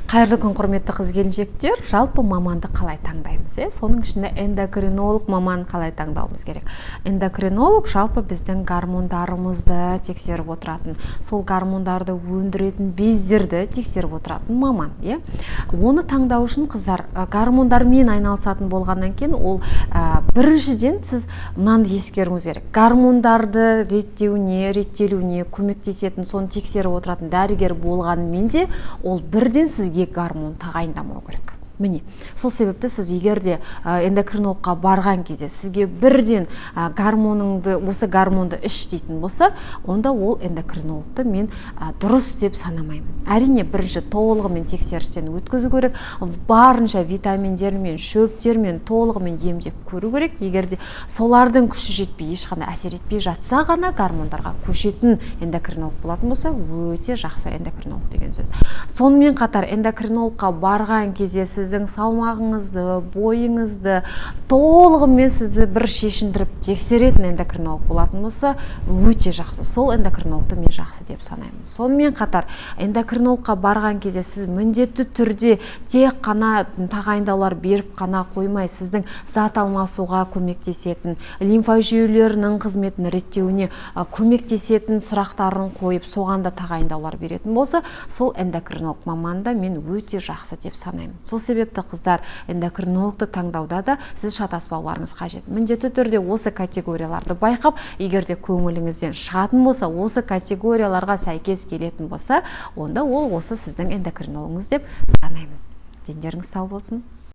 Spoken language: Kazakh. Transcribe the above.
Қайырлы күн, құрметті қыз келіншектер. Жалпы маманды қалай таңдаймыз? Соның ішінде эндокринолог маман қалай таңдауымыз керек? Эндокринолог жалпы біздің гормондарымызды тексеріп отыратын, сол гормондарды өндіретін бездерді тексеріп отыратын маман. Оны таңдау үшін қыздар гормондармен айналысатын болғаннан кейін, ол біріншіден сіз мынаны ескеруіңіз керек. Гормондарды реттелуіне көмектесетін, соны тексеріп отыратын дәрігер болғанымен де, ол бірден сізге гормон тағайындамау керек. Міне, сол себепті сіз егерде эндокринологқа барған кезде сізге бірден осы гормонды іш дейтін болса, онда ол эндокринологты мен дұрыс деп санамаймын. Әрине, бірінші толығымен тексерістен өткізу керек, барынша витаминдермен, шөптермен толығымен емдеп көру керек. Егерде солардың күші жетпей, ешқандай әсер етпей жатса ғана гормондарға көшетін эндокринолог болатын болса, өте жақсы эндокринолог деген сөз. Сонымен қатар эндокринологқа барған кезде сіздің салмағыңызды, бойыңызды толығымен сізді бір шешіндіріп тексеретін эндокринолог болатын болса, өте жақсы. Сол эндокринологты мен жақсы деп санаймын. Сонымен қатар эндокринологқа барған кезде сіз міндетті түрде тек қана тағайындаулар беріп қана қоймай, сіздің зат алмасуға көмектесетін, лимфа жүйелерінің қызметін реттеуіне көмектесетін сұрақтарын қойып, соған да тағайындаулар беретін болса, сол эндокринолог маманды мен өте жақсы деп санаймын. Сол себепті қыздар, эндокринологты таңдауда да сіз шатаспауларыңыз қажет. Міндетті түрде осы категорияларды байқап, егерде көңіліңізден шығатын болса, осы категорияларға сәйкес келетін болса, онда ол осы сіздің эндокринологыңыз деп санаймын. Дендеріңіз сау болсын.